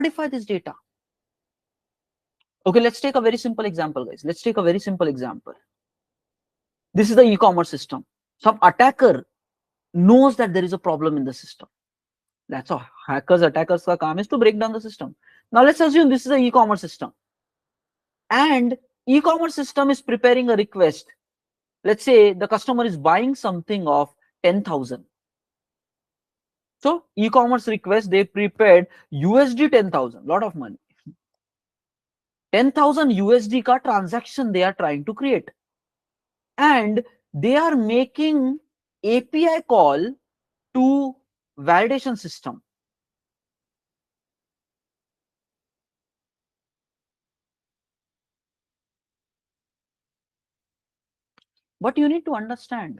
modify this data. Okay, let's take a very simple example, guys. Let's take a very simple example. This is the e-commerce system. Some attacker knows that there is a problem in the system. That's all. Attackers ka kaam is to break down the system. Now let's assume this is an e-commerce system, and e-commerce system is preparing a request. Let's say the customer is buying something of 10,000. So e-commerce request, they prepared USD 10,000, lot of money. 10,000 USD ka transaction they are trying to create, and they are making API call to validation system. But you need to understand,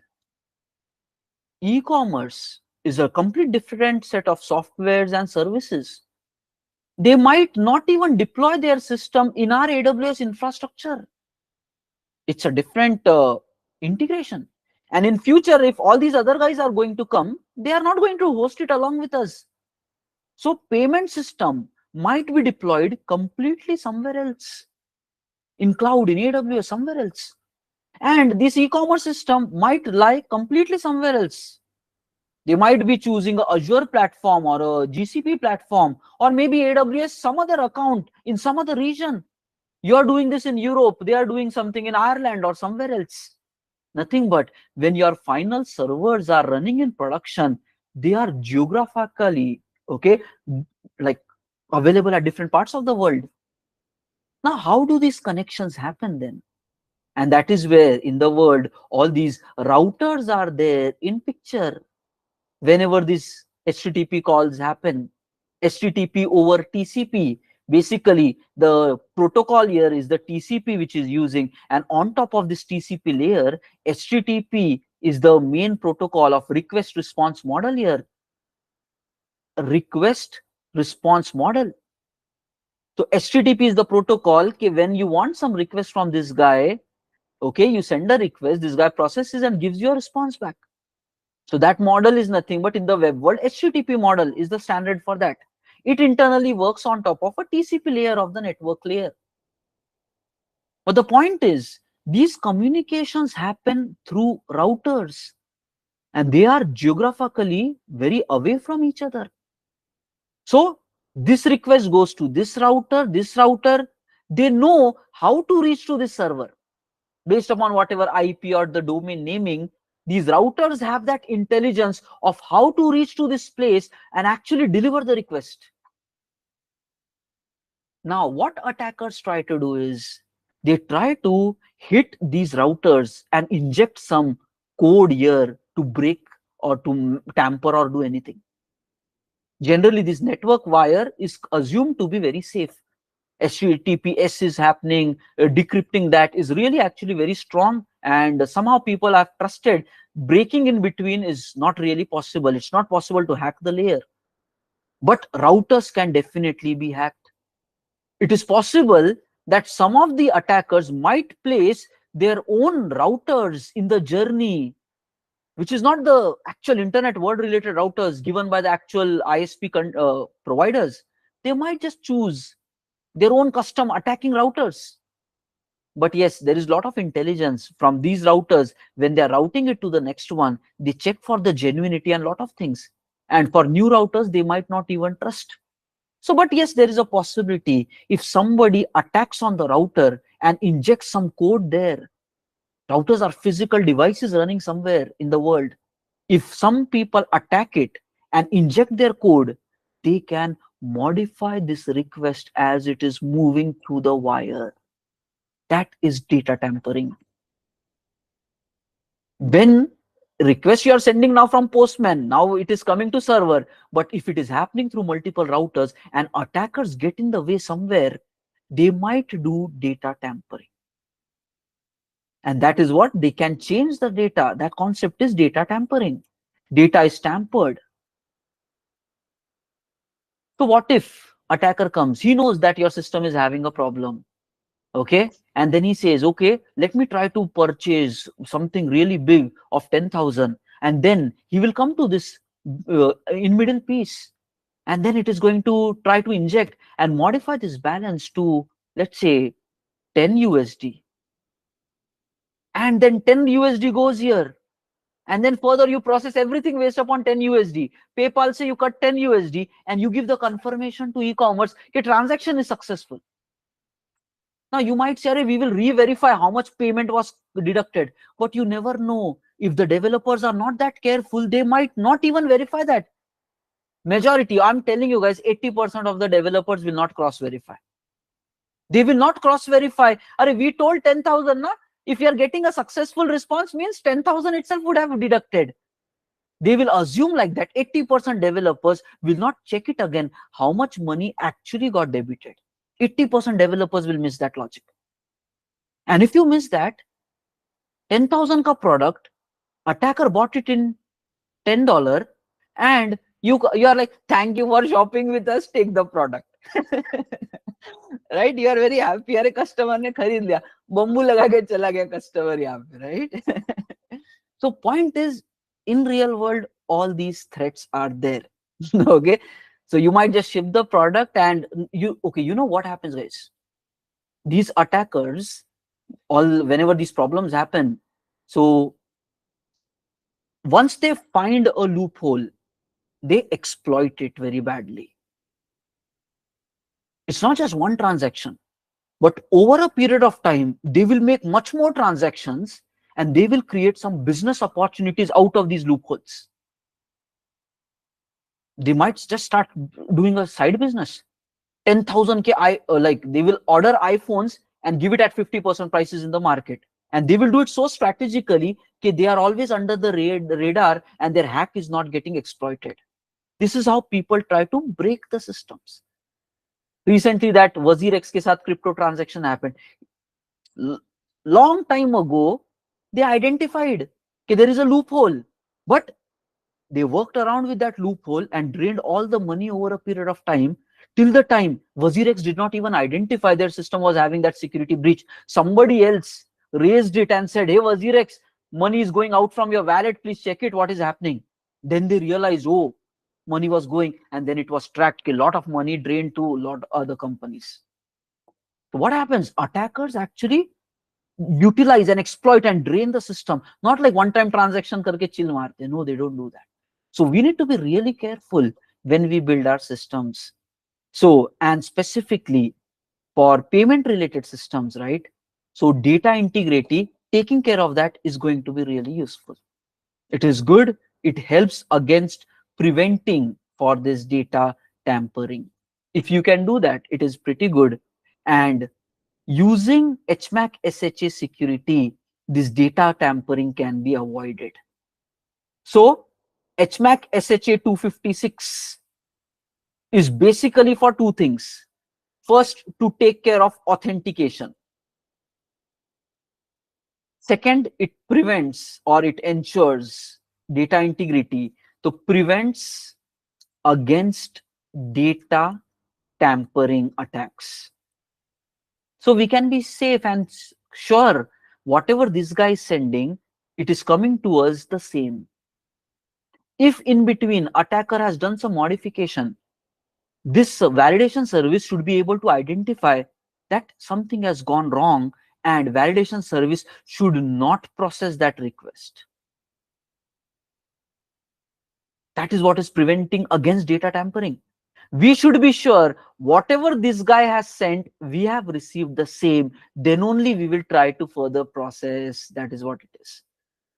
e-commerce is a complete different set of softwares and services. They might not even deploy their system in our AWS infrastructure. It's a different integration. And in future, if all these other guys are going to come, they are not going to host it along with us. So payment system might be deployed completely somewhere else, in cloud, in AWS, somewhere else. And this e-commerce system might lie completely somewhere else. They might be choosing a Azure platform or a GCP platform, or maybe AWS, some other account in some other region. You are doing this in Europe, they are doing something in Ireland or somewhere else. Nothing but when your final servers are running in production, they are geographically, okay, like available at different parts of the world. Now, how do these connections happen then? And that is where in the world, all these routers are there in picture. Whenever these HTTP calls happen, HTTP over TCP, basically the protocol here is the TCP which is using, and on top of this TCP layer, HTTP is the main protocol of request response model here. Request response model. So HTTP is the protocol. Okay, when you want some request from this guy, okay, you send a request, this guy processes and gives you a response back. So that model is nothing but in the web world, HTTP model is the standard for that. It internally works on top of a TCP layer of the network layer. But the point is, these communications happen through routers, and they are geographically very away from each other. So this request goes to this router, they know how to reach to this server. Based upon whatever IP or the domain naming, these routers have that intelligence of how to reach to this place and actually deliver the request. Now, what attackers try to do is, they try to hit these routers and inject some code here to break or to tamper or do anything. Generally, this network wire is assumed to be very safe. HTTPS is happening, decrypting that is really actually very strong, and somehow people have trusted. Breaking in between is not really possible. It's not possible to hack the layer, but routers can definitely be hacked. It is possible that some of the attackers might place their own routers in the journey, which is not the actual internet world related routers given by the actual ISP providers. They might just choose their own custom attacking routers. But yes, there is a lot of intelligence from these routers. When they are routing it to the next one, they check for the genuinity and a lot of things. And for new routers, they might not even trust. So, but yes, there is a possibility if somebody attacks on the router and injects some code there. Routers are physical devices running somewhere in the world. If some people attack it and inject their code, they can modify this request as it is moving through the wire. That is data tampering. When request you are sending now from postman, now it is coming to server, but if it is happening through multiple routers and attackers get in the way somewhere, they might do data tampering. And that is what they can change the data. That concept is data tampering. Data is tampered. So what if attacker comes, he knows that your system is having a problem, okay, and then he says, okay, let me try to purchase something really big of 10,000, and then he will come to this in middle piece. and then it is going to try to inject and modify this balance to, let's say, 10 USD, and then 10 USD goes here, and then further you process everything based upon 10 USD. PayPal say you cut 10 USD and you give the confirmation to e-commerce, your transaction is successful. Now you might say, we will re-verify how much payment was deducted, but you never know. If the developers are not that careful, they might not even verify that. Majority, I'm telling you guys, 80% of the developers will not cross-verify. They will not cross-verify. We told 10,000, na? If you are getting a successful response, means 10,000 itself would have deducted. They will assume like that. 80% developers will not check it again, how much money actually got debited. 80% developers will miss that logic. And if you miss that, 10,000 ka product, attacker bought it in $10, and you are like, thank you for shopping with us, take the product. Right? You are very happy. अरे customer ने खरीद लिया, bamboo लगा के चला गया customer यहाँ पे, right? So point is, in real world, all these threats are there. Okay, so you might just ship the product and you know what happens, guys? These attackers, whenever these problems happen, so once they find a loophole, they exploit it very badly. It's not just one transaction, but over a period of time, they will make much more transactions and they will create some business opportunities out of these loopholes. They might just start doing a side business. 10,000 like they will order iPhones and give it at 50% prices in the market. And they will do it so strategically that they are always under the radar and their hack is not getting exploited. This is how people try to break the systems. Recently, that WazirX ke saath crypto transaction happened. Long time ago, they identified that there is a loophole, but they worked around with that loophole and drained all the money over a period of time, till the time WazirX did not even identify their system was having that security breach. Somebody else raised it and said, hey, WazirX, money is going out from your wallet, please check it, what is happening. Then they realized, oh, money was going, and then it was tracked. A lot of money drained to a lot of other companies. So what happens? Attackers actually utilize and exploit and drain the system. Not like one-time transaction karke chill marte. No, they don't do that. So we need to be really careful when we build our systems. So, and specifically for payment related systems, right? So data integrity, taking care of that is going to be really useful. It is good. It helps against preventing for this data tampering. If you can do that, it is pretty good. And using HMAC SHA security, this data tampering can be avoided. So HMAC SHA-256 is basically for two things. First, to take care of authentication. Second, it prevents or it ensures data integrity, so prevents against data tampering attacks. So we can be safe and sure whatever this guy is sending, it is coming to us the same. If in between attacker has done some modification, this validation service should be able to identify that something has gone wrong, and validation service should not process that request. That is what is preventing against data tampering. We should be sure whatever this guy has sent, we have received the same. Then only we will try to further process. That is what it is.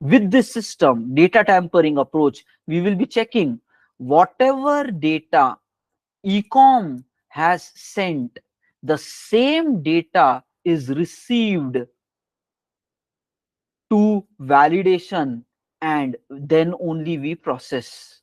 With this system, data tampering approach, we will be checking whatever data Ecom has sent, the same data is received to validation, and then only we process.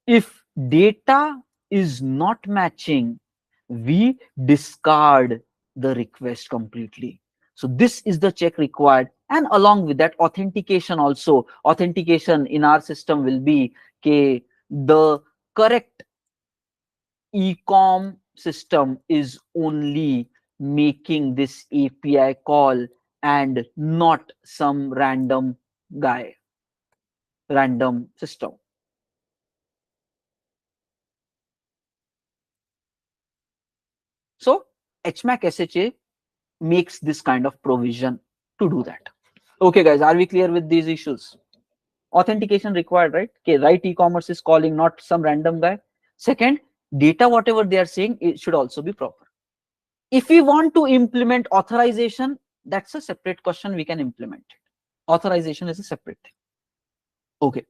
If data is not matching, we discard the request completely. So this is the check required, and along with that, authentication also. Authentication in our system will be the correct Ecom system is only making this API call and not some random guy, random system. So HMAC SHA makes this kind of provision to do that. Okay, guys, are we clear with these issues? Authentication required, right? Okay, right e-commerce is calling, not some random guy. Second, data, whatever they are saying, it should also be proper. If we want to implement authorization, that's a separate question. We can implement it. Authorization is a separate thing. Okay.